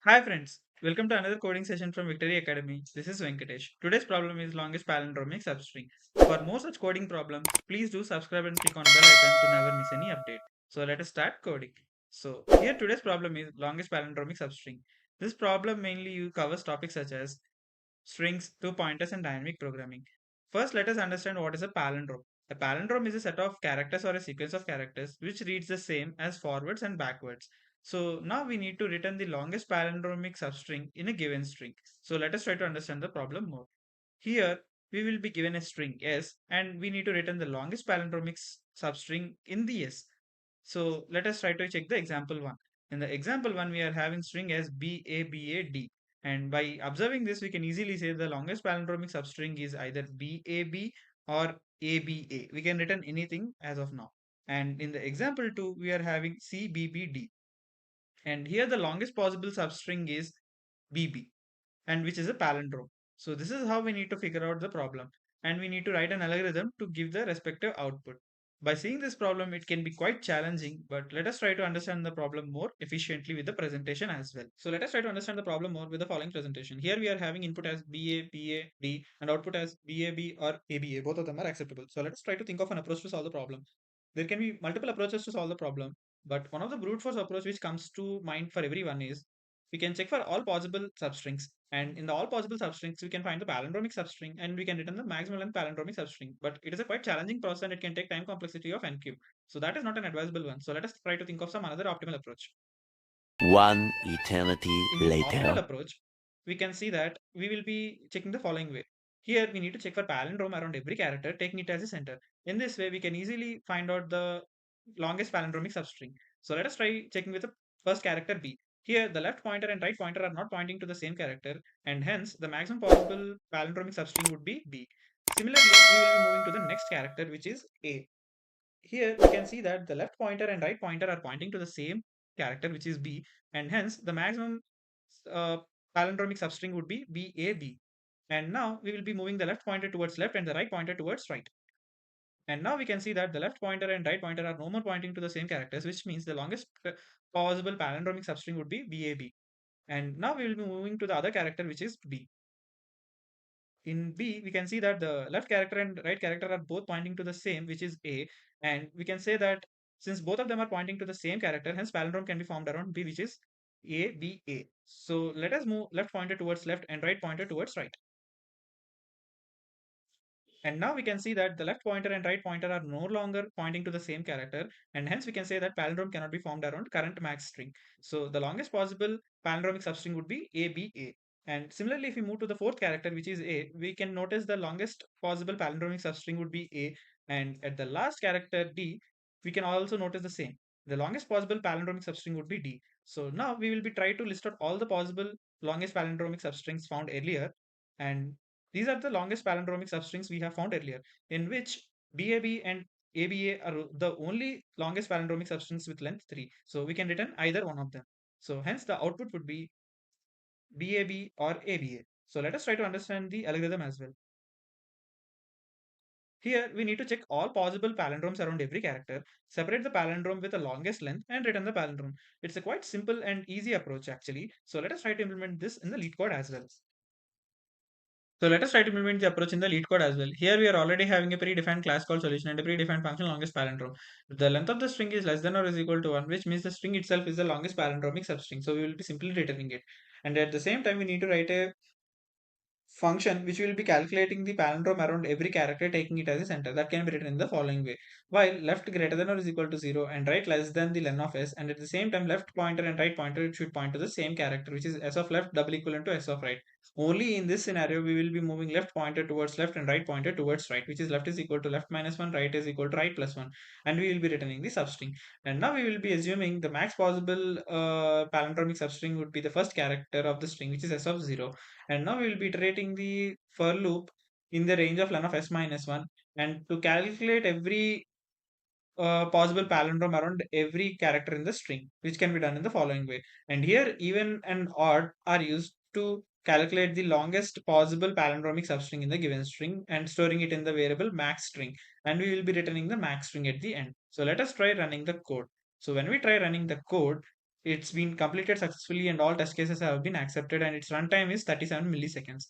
Hi friends, welcome to another coding session from Victory Academy. This is Venkatesh. Today's problem is longest palindromic substring. For more such coding problems, please do subscribe and click on bell icon to never miss any update. So let us start coding. So here today's problem is longest palindromic substring. This problem mainly covers topics such as strings, two pointers, and dynamic programming. First, let us understand what is a palindrome. A palindrome is a set of characters or a sequence of characters which reads the same as forwards and backwards. So now we need to return the longest palindromic substring in a given string. So let us try to understand the problem more. Here we will be given a string s and we need to return the longest palindromic substring in the s. So let us try to check the example one. In the example one, we are having string as BABAD. And by observing this, we can easily say the longest palindromic substring is either BAB or ABA. We can return anything as of now. And in the example two, we are having cbbd. And here the longest possible substring is BB, and which is a palindrome. So this is how we need to figure out the problem, and we need to write an algorithm to give the respective output. By seeing this problem, it can be quite challenging, but let us try to understand the problem more efficiently with the presentation as well. So let us try to understand the problem more with the following presentation. Here we are having input as BA, PA, D and output as BAB or ABA. Both of them are acceptable. So let us try to think of an approach to solve the problem. There can be multiple approaches to solve the problem, but one of the brute force approach which comes to mind for everyone is we can check for all possible substrings, and in the all possible substrings we can find the palindromic substring and we can return the maximum length palindromic substring, but it is a quite challenging process and it can take time complexity of n cube, so that is not an advisable one. So let us try to think of some another optimal approach. One eternity In the optimal later. approach, we can see that we will be checking the following way. Here we need to check for palindrome around every character, taking it as a center. In this way, we can easily find out the longest palindromic substring. So let us try checking with the first character B. Here, the left pointer and right pointer are not pointing to the same character, and hence the maximum possible palindromic substring would be B. Similarly, we will be moving to the next character, which is A. Here we can see that the left pointer and right pointer are pointing to the same character, which is B, and hence the maximum uh, palindromic substring would be BAB. And now we will be moving the left pointer towards left and the right pointer towards right. And now we can see that the left pointer and right pointer are no more pointing to the same characters, which means the longest possible palindromic substring would be BAB. And now we will be moving to the other character, which is B. In B, we can see that the left character and right character are both pointing to the same, which is A. And we can say that since both of them are pointing to the same character, hence palindrome can be formed around B, which is A, B, A. So let us move left pointer towards left and right pointer towards right. And now we can see that the left pointer and right pointer are no longer pointing to the same character, and hence we can say that palindrome cannot be formed around current max string. So the longest possible palindromic substring would be ABA. And similarly, if we move to the fourth character, which is A, we can notice the longest possible palindromic substring would be A. And at the last character D, we can also notice the same. The longest possible palindromic substring would be D. So now we will be trying to list out all the possible longest palindromic substrings found earlier. And these are the longest palindromic substrings we have found earlier, in which BAB and ABA are the only longest palindromic substrings with length 3. So we can return either one of them. So hence the output would be BAB or ABA. So let us try to understand the algorithm as well. Here we need to check all possible palindromes around every character, separate the palindrome with the longest length and return the palindrome. It's a quite simple and easy approach actually. So let us try to implement this in the LeetCode as well. So let us try to implement the approach in the LeetCode as well. Here we are already having a predefined class called solution and a predefined function longest palindrome. The length of the string is less than or is equal to 1, which means the string itself is the longest palindromic substring. So we will be simply returning it. And at the same time, we need to write a function which will be calculating the palindrome around every character, taking it as a center. That can be written in the following way: while left greater than or is equal to 0 and right less than the len of s, and at the same time left pointer and right pointer should point to the same character, which is s of left double equivalent to s of right. Only in this scenario we will be moving left pointer towards left and right pointer towards right, which is left is equal to left minus 1, right is equal to right plus 1, and we will be returning the substring. And now we will be assuming the max possible palindromic substring would be the first character of the string, which is s of 0. And now we will be iterating the for loop in the range of len of s minus 1, and to calculate every possible palindrome around every character in the string, which can be done in the following way. And here even and odd are used to calculate the longest possible palindromic substring in the given string and storing it in the variable max string, and we will be returning the max string at the end. So let us try running the code. So when we try running the code, It's been completed successfully and all test cases have been accepted and its runtime is 37 milliseconds.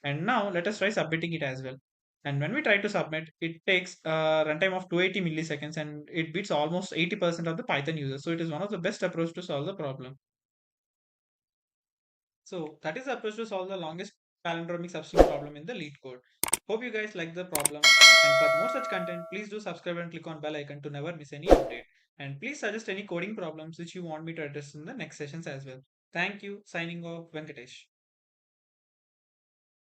And now let us try submitting it as well. And when we try to submit, it takes a runtime of 280 milliseconds and it beats almost 80% of the Python users. So it is one of the best approach to solve the problem. So that is the approach to solve the longest palindromic substring problem in the LeetCode. Hope you guys like the problem. And for more such content, please do subscribe and click on bell icon to never miss any update. And please suggest any coding problems which you want me to address in the next sessions as well. Thank you. Signing off, Venkatesh.